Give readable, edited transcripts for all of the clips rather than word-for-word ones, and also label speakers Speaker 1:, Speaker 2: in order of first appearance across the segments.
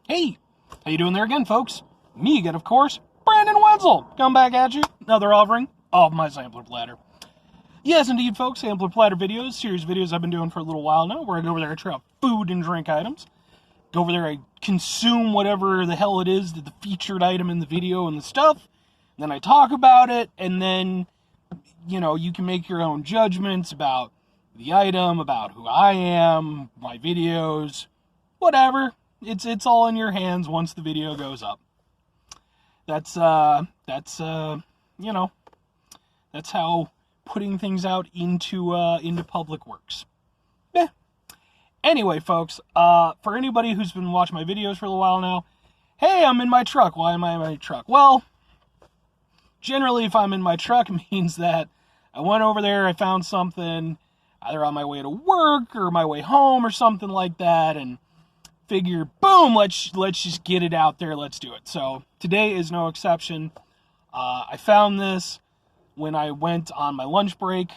Speaker 1: Hey, how you doing there again, folks? Me again, of course, Brandon Wenzel. Come back at you. Another offering of my Sampler Platter. Yes, indeed, folks, Sampler Platter videos, series videos I've been doing for a little while now, where I go over there, I try out food and drink items. Go over there, I consume whatever the hell it is, the featured item in the video and the stuff. Then I talk about it, and then, you can make your own judgments about the item, about who I am, my videos, whatever. It's all in your hands once the video goes up. That's how putting things out into public works. Anyway, folks, for anybody who's been watching my videos for a little while now, hey, I'm in my truck. Why am I in my truck? Well, generally, if I'm in my truck, it means that I went over there, I found something, either on my way to work or my way home or something like that, and figure, boom, let's just get it out there, let's do it. So today is no exception. I found this when I went on my lunch break.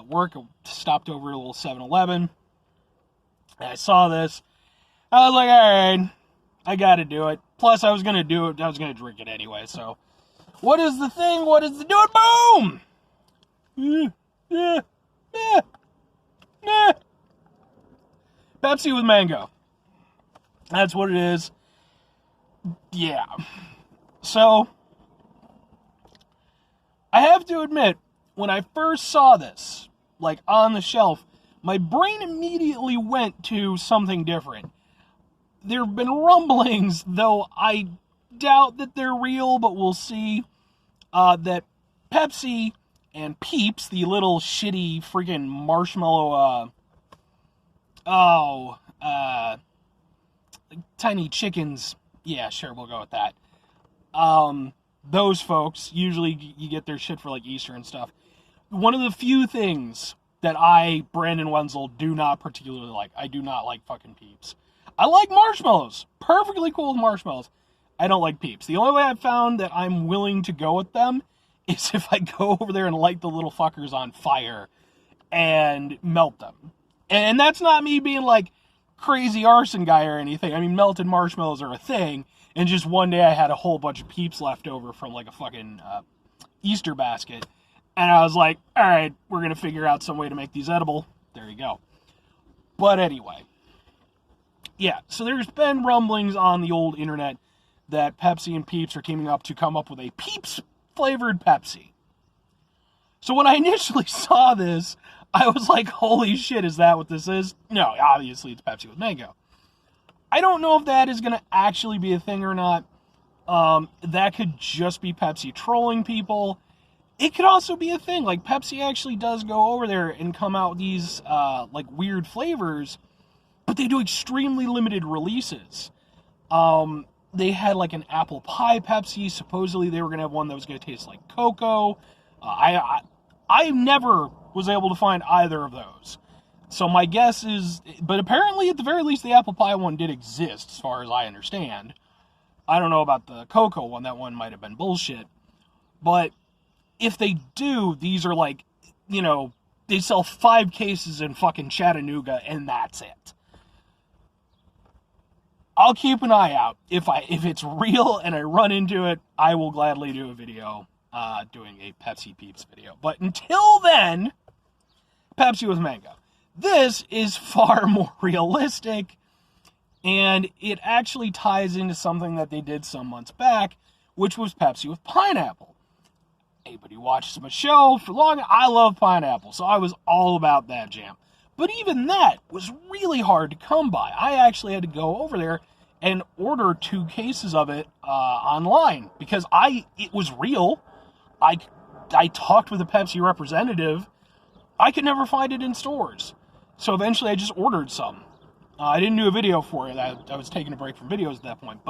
Speaker 1: Work, I stopped over a little 7-Eleven. I saw this. I was like, all right, I gotta do it. Plus, I was gonna do it. I was gonna drink it anyway. So, what is the thing? What is the do it? Boom! Pepsi with mango. That's what it is. Yeah. So, I have to admit, when I first saw this, like on the shelf, my brain immediately went to something different. There have been rumblings, though I doubt that they're real, but we'll see, that Pepsi and Peeps, the little shitty freaking marshmallow, tiny chickens, yeah, sure, we'll go with that. Those folks, usually you get their shit for like Easter and stuff. One of the few things that I, Brandon Wenzel, do not particularly like. I do not like fucking Peeps. I like marshmallows. Perfectly cool with marshmallows. I don't like Peeps. The only way I've found that I'm willing to go with them is if I go over there and light the little fuckers on fire and melt them. And that's not me being like crazy arson guy or anything. I mean, melted marshmallows are a thing. And just one day I had a whole bunch of Peeps left over from like a fucking Easter basket. And I was like, all right, we're going to figure out some way to make these edible. There you go. But anyway. Yeah, so there's been rumblings on the old internet that Pepsi and Peeps are teaming up to come up with a Peeps-flavored Pepsi. So when I initially saw this, I was like, holy shit, is that what this is? No, obviously it's Pepsi with mango. I don't know if that is going to actually be a thing or not. That could just be Pepsi trolling people. It could also be a thing. Like, Pepsi actually does go over there and come out with these, like, weird flavors, but they do extremely limited releases. They had, like, an apple pie Pepsi. Supposedly they were going to have one that was going to taste like cocoa. I never was able to find either of those. So my guess is, but apparently at the very least the apple pie one did exist, as far as I understand. I don't know about the cocoa one, that one might have been bullshit. But if they do, these are like, they sell 5 cases in fucking Chattanooga and that's it. I'll keep an eye out. If it's real and I run into it, I will gladly do a video, doing a Pepsi Peeps video. But until then, Pepsi with mango. This is far more realistic, and it actually ties into something that they did some months back, which was Pepsi with pineapple. Anybody watches my show for long, I love pineapple, so I was all about that jam. But even that was really hard to come by. I actually had to go over there and order 2 cases of it online, because it was real. I talked with a Pepsi representative. I could never find it in stores. So eventually I just ordered some. I didn't do a video for it. I was taking a break from videos at that point.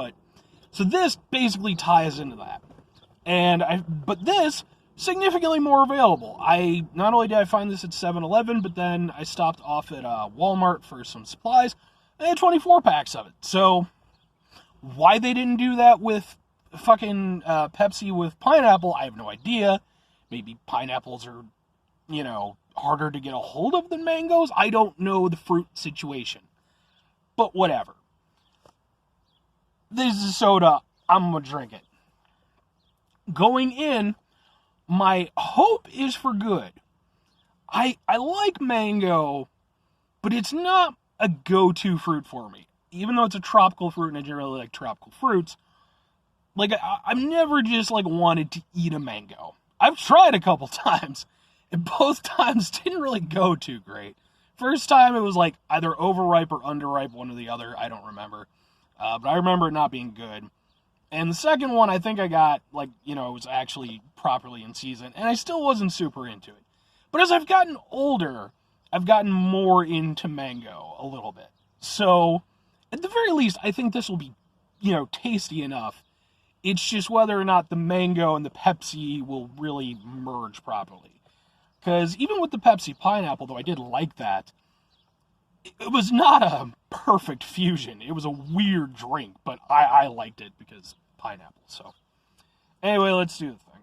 Speaker 1: So this basically ties into that. But this, significantly more available. Not only did I find this at 7-Eleven, but then I stopped off at Walmart for some supplies. They had 24 packs of it. So why they didn't do that with fucking Pepsi with pineapple, I have no idea. Maybe pineapples are, harder to get a hold of than mangoes. I don't know the fruit situation. But whatever. this is soda, I'm gonna drink it. Going in, my hope is for good. I like mango, but it's not a go-to fruit for me. Even though it's a tropical fruit and I generally like tropical fruits, like I've never just like wanted to eat a mango. I've tried a couple times, and both times didn't really go too great. First time it was like either overripe or underripe, one or the other. I don't remember, but I remember it not being good. And the second one, I think I got like, it was actually properly in season, and I still wasn't super into it. But as I've gotten older, I've gotten more into mango a little bit. So, at the very least, I think this will be, tasty enough. It's just whether or not the mango and the Pepsi will really merge properly. Because even with the Pepsi pineapple, though I did like that, it was not a perfect fusion. It was a weird drink, but I liked it because pineapple. So, anyway, let's do the thing.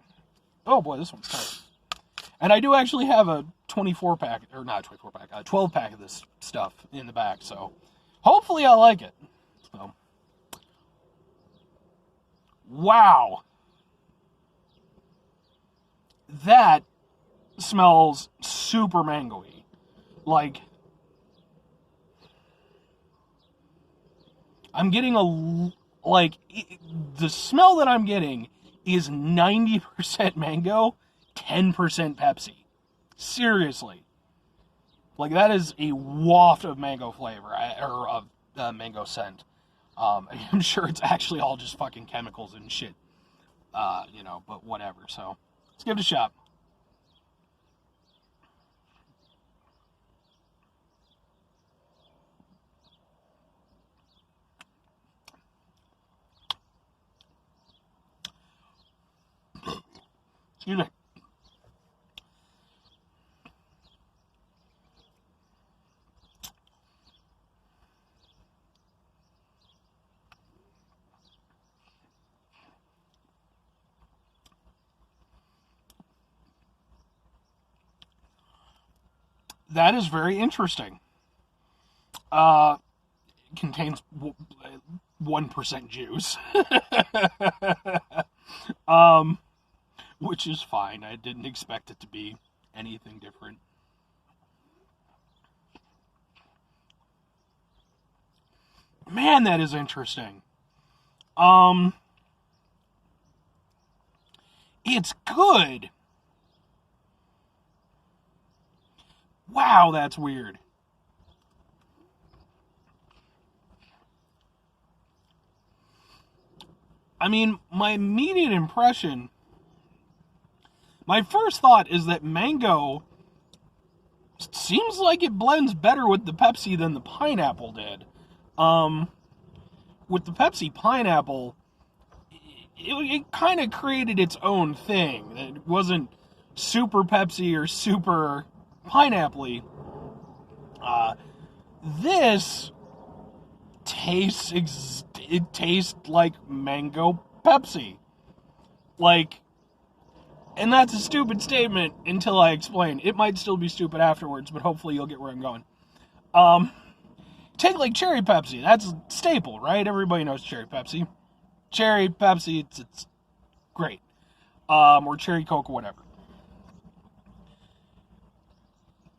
Speaker 1: Oh boy, this one's tight. And I do actually have a 24-pack, or not a 24-pack, a 12-pack of this stuff in the back, so hopefully I like it. So, wow. That smells super mango-y. Like, I'm getting the smell that I'm getting is 90% mango, 10% Pepsi. Seriously. Like, that is a waft of mango flavor, or of mango scent. I'm sure it's actually all just fucking chemicals and shit. But whatever. So, let's give it a shot. Excuse me. That is very interesting. Contains 1% juice. Which is fine. I didn't expect it to be anything different. Man, that is interesting. It's good. Wow, that's weird. I mean, my immediate impression, my first thought is that mango seems like it blends better with the Pepsi than the pineapple did. With the Pepsi pineapple, it kind of created its own thing. It wasn't super Pepsi or super pineapple-y. This tastes like mango Pepsi. Like, and that's a stupid statement until I explain. It might still be stupid afterwards, but hopefully you'll get where I'm going. Take like cherry Pepsi. That's a staple, right? Everybody knows cherry Pepsi. Cherry Pepsi, it's great. Or cherry Coke or whatever.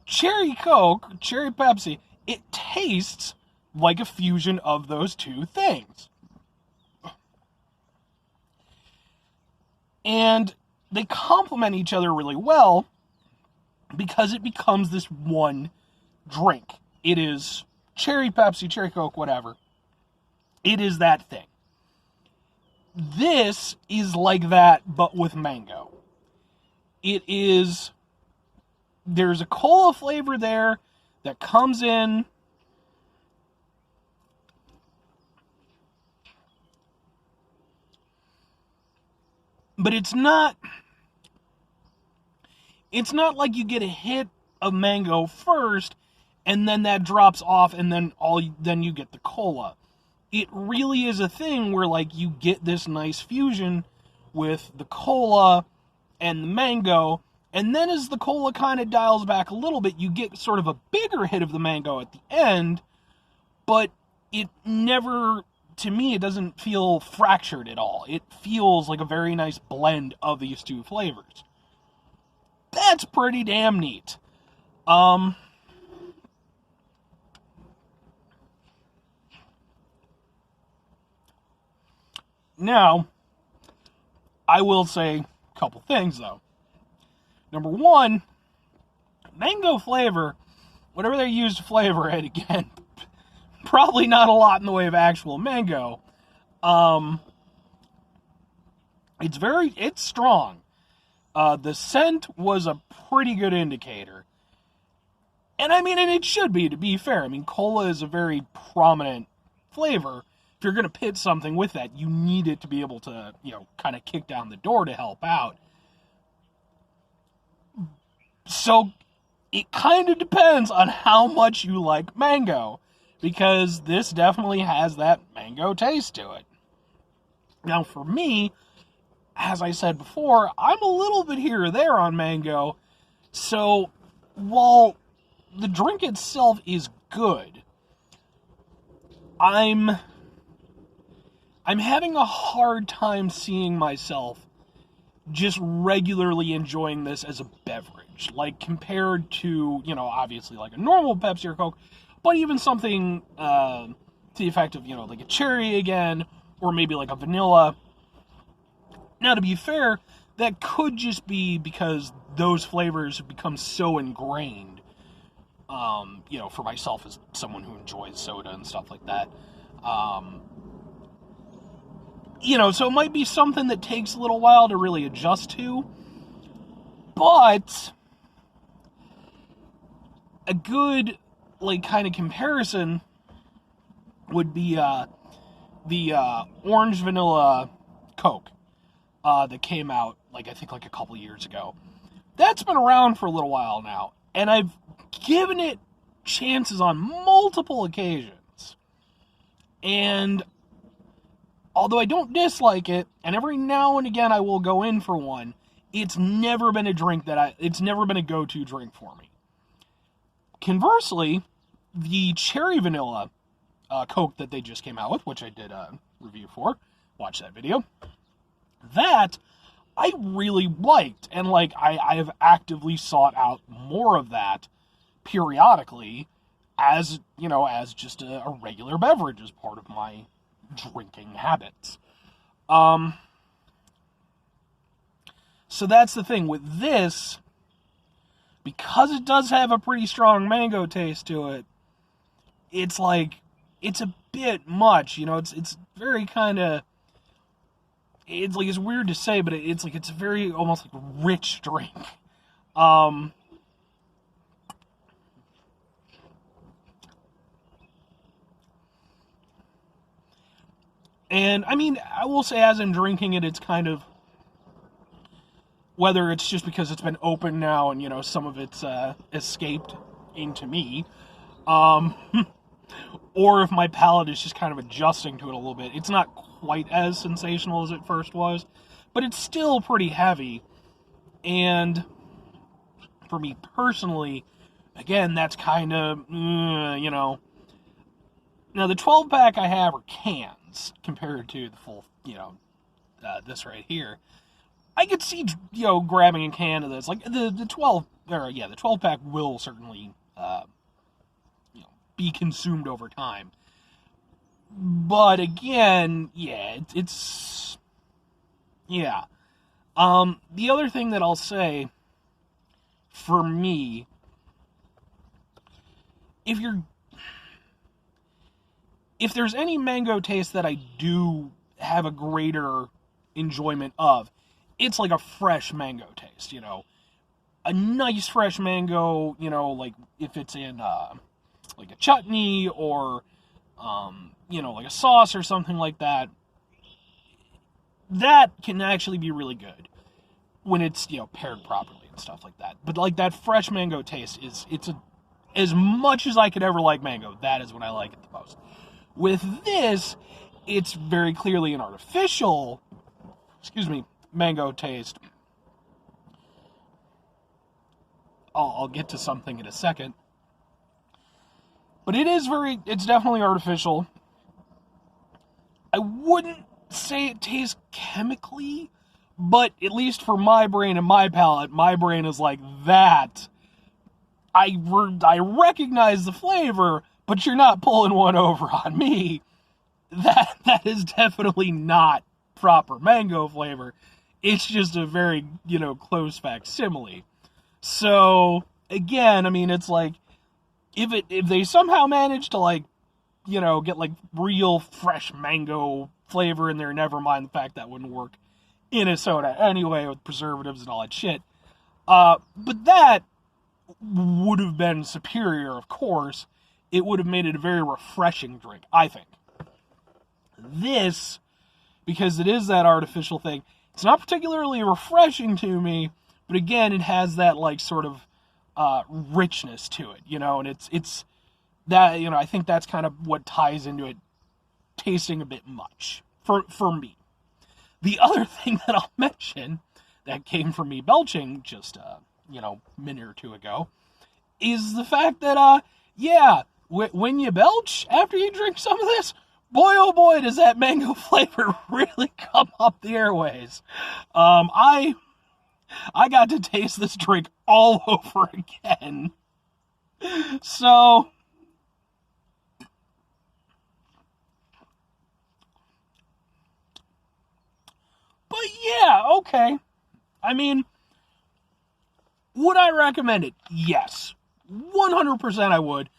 Speaker 1: Cherry Coke, cherry Pepsi, it tastes like a fusion of those two things. And they complement each other really well because it becomes this one drink. It is cherry Pepsi, cherry Coke, whatever. It is that thing. This is like that, but with mango. There's a cola flavor there that comes in. But it's not like you get a hit of mango first and then that drops off and then you get the cola. It really is a thing where like you get this nice fusion with the cola and the mango, and then as the cola kind of dials back a little bit, you get sort of a bigger hit of the mango at the end, but it never to me, it doesn't feel fractured at all. It feels like a very nice blend of these two flavors. That's pretty damn neat. Now, I will say a couple things, though. Number one, mango flavor, whatever they use to flavor it, again, probably not a lot in the way of actual mango. It's strong. The scent was a pretty good indicator. And I mean, and it should be, to be fair. I mean, cola is a very prominent flavor. If you're going to pit something with that, you need it to be able to, kind of kick down the door to help out. So, it kind of depends on how much you like mango, because this definitely has that mango taste to it. Now, for me, as I said before, I'm a little bit here or there on mango, so while the drink itself is good, I'm having a hard time seeing myself just regularly enjoying this as a beverage. Like, compared to, obviously like a normal Pepsi or Coke, but even something to the effect of, like a cherry again, or maybe like a vanilla. Now, to be fair, that could just be because those flavors have become so ingrained, for myself as someone who enjoys soda and stuff like that. So it might be something that takes a little while to really adjust to, but a good, kind of comparison would be the orange vanilla Coke that came out, I think, a couple years ago. That's been around for a little while now, and I've given it chances on multiple occasions, and although I don't dislike it, and every now and again I will go in for one, it's never been a drink it's never been a go-to drink for me. Conversely, the cherry vanilla Coke that they just came out with, which I did a review for, watch that video, that I really liked, and I have actively sought out more of that periodically as just a regular beverage, as part of my drinking habits. So that's the thing with this, because it does have a pretty strong mango taste to it. It's it's a bit much, it's very kind of, it's weird to say, but it's a very almost rich drink. And, I mean, I will say, as I'm drinking it, it's kind of, whether it's just because it's been open now and, some of it's escaped into me, or if my palate is just kind of adjusting to it a little bit. It's not quite as sensational as it first was, but it's still pretty heavy. And for me personally, again, that's kind of, Now, the 12-pack I have are cans compared to the full, this right here. I could see, grabbing a can of this. The 12-pack will certainly, be consumed over time. But again, it's the other thing that I'll say, for me, if there's any mango taste that I do have a greater enjoyment of, it's a fresh mango taste, a nice fresh mango, if it's in a chutney or a sauce or something like that. That can actually be really good when it's paired properly and stuff like that. But that fresh mango taste as much as I could ever like mango, that is when I like it the most. With this, it's very clearly an artificial, mango taste. I'll get to something in a second. But it's definitely artificial. I wouldn't say it tastes chemically, but at least for my brain and my palate, my brain is like, that. I recognize the flavor, but you're not pulling one over on me. That is definitely not proper mango flavor. It's just a very, close facsimile. So, again, I mean, it's like, if they somehow manage to, like, get, like, real fresh mango flavor in there, never mind the fact that wouldn't work in a soda anyway with preservatives and all that shit. But that would have been superior, of course. It would have made it a very refreshing drink, I think. This, because it is that artificial thing, it's not particularly refreshing to me, but again, it has that, like, sort of richness to it, and it's that, I think that's kind of what ties into it tasting a bit much for me. The other thing that I'll mention that came from me belching just minute or two ago is the fact that when you belch after you drink some of this, boy oh boy does that mango flavor really come up the airways. I got to taste this drink all over again. So, but yeah, okay. I mean, would I recommend it? Yes. 100% I would.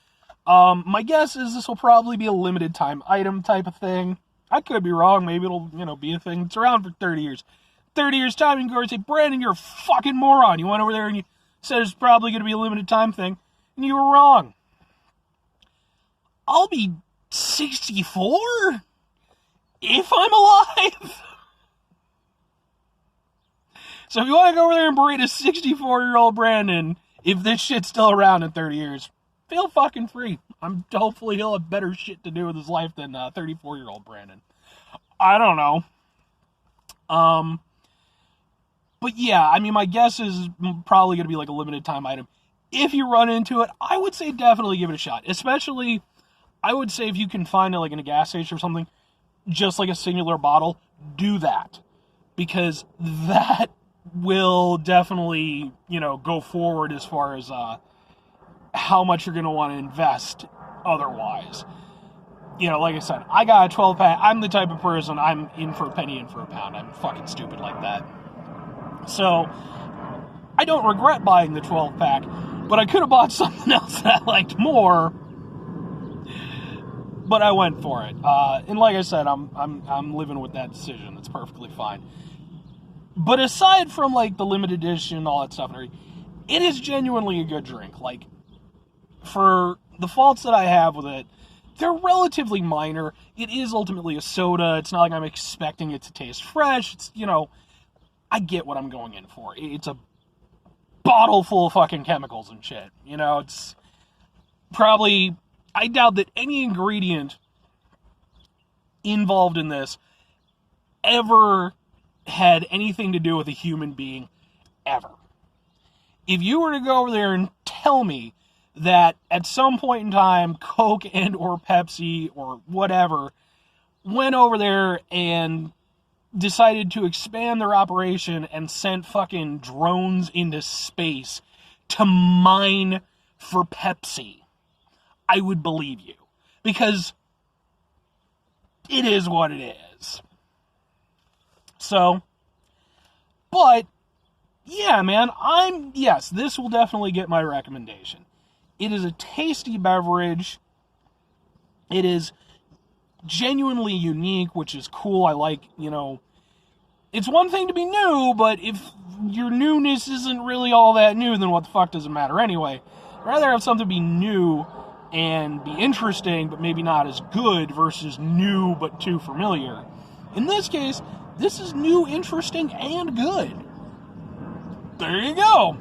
Speaker 1: My guess is this will probably be a limited time item type of thing. I could be wrong. Maybe it'll, be a thing. It's around for 30 years. 30 years time, you can go over and say, Brandon, you're a fucking moron. You went over there and you said it's probably going to be a limited time thing, and you were wrong. I'll be 64 if I'm alive. So if you want to go over there and berate a 64-year-old Brandon, if this shit's still around in 30 years, feel fucking free. Hopefully he'll have better shit to do with his life than 34-year-old Brandon. I don't know. But yeah, I mean, my guess is probably going to be like a limited time item. If you run into it, I would say definitely give it a shot. Especially, I would say if you can find it like in a gas station or something, just like a singular bottle, do that. Because that will definitely, go forward as far as how much you're going to want to invest otherwise. Like I said, I got a 12-pack. I'm the type of person, I'm in for a penny, in for a pound. I'm fucking stupid like that. So, I don't regret buying the 12-pack, but I could have bought something else that I liked more, but I went for it. And like I said, I'm living with that decision. It's perfectly fine. But aside from, like, the limited edition and all that stuff, it is genuinely a good drink. Like, for the faults that I have with it, they're relatively minor. It is ultimately a soda. It's not like I'm expecting it to taste fresh. It's, I get what I'm going in for. It's a bottle full of fucking chemicals and shit. It's probably, I doubt that any ingredient involved in this ever had anything to do with a human being, ever. If you were to go over there and tell me that at some point in time, Coke and or Pepsi or whatever went over there and decided to expand their operation and sent fucking drones into space to mine for Pepsi, I would believe you. Because it is what it is. So, but, yeah, man, yes, this will definitely get my recommendation. It is a tasty beverage. It is genuinely unique, which is cool. I like, it's one thing to be new, but if your newness isn't really all that new, then what the fuck does it matter anyway? I'd rather have something be new and be interesting, but maybe not as good, versus new but too familiar. In this case, this is new, interesting, and good. There you go.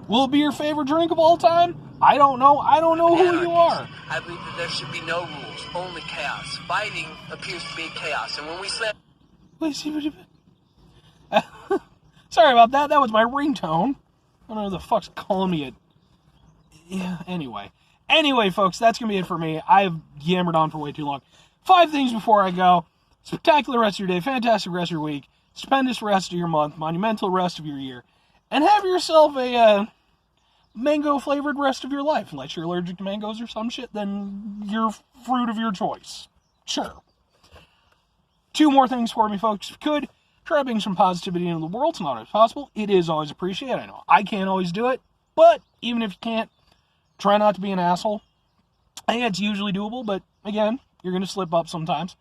Speaker 1: Will it be your favorite drink of all time? I don't know. I don't know who you are.
Speaker 2: I believe that there should be no rules, only chaos. Fighting appears to be chaos, and when we slap...
Speaker 1: Sorry about that. That was my ringtone. I don't know who the fuck's calling me. Yeah, anyway. Anyway, folks, that's going to be it for me. I've yammered on for way too long. 5 things before I go. Spectacular rest of your day, fantastic rest of your week, stupendous rest of your month, monumental rest of your year, and have yourself a mango-flavored rest of your life. Unless you're allergic to mangoes or some shit, then your fruit of your choice. Sure. 2 more things for me, folks. If you could, try bringing some positivity into the world. It's not always possible. It is always appreciated. I know I can't always do it, but even if you can't, try not to be an asshole. I think it's usually doable, but again, you're going to slip up sometimes.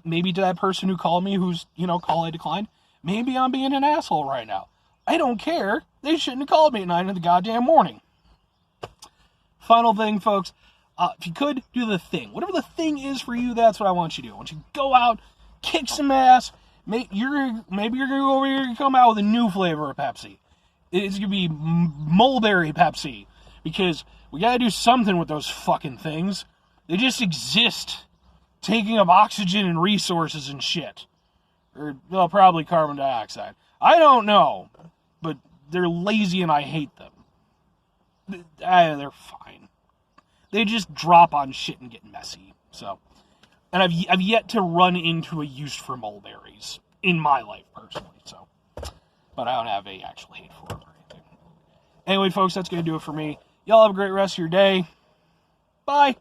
Speaker 1: Maybe to that person who called me who's, call I declined. Maybe I'm being an asshole right now. I don't care. They shouldn't have called me at 9 in the goddamn morning. Final thing, folks. If you could, do the thing. Whatever the thing is for you, that's what I want you to do. I want you to go out, kick some ass. Maybe you're going to go over here and come out with a new flavor of Pepsi. It's going to be mulberry Pepsi. Because we got to do something with those fucking things. They just exist. Taking up oxygen and resources and shit. Or, well, probably carbon dioxide. I don't know. But they're lazy and I hate them. They're fine. They just drop on shit and get messy. So, and I've yet to run into a use for mulberries in my life personally. So, but I don't have a actual hate for them or anything. Anyway, folks, that's going to do it for me. Y'all have a great rest of your day. Bye.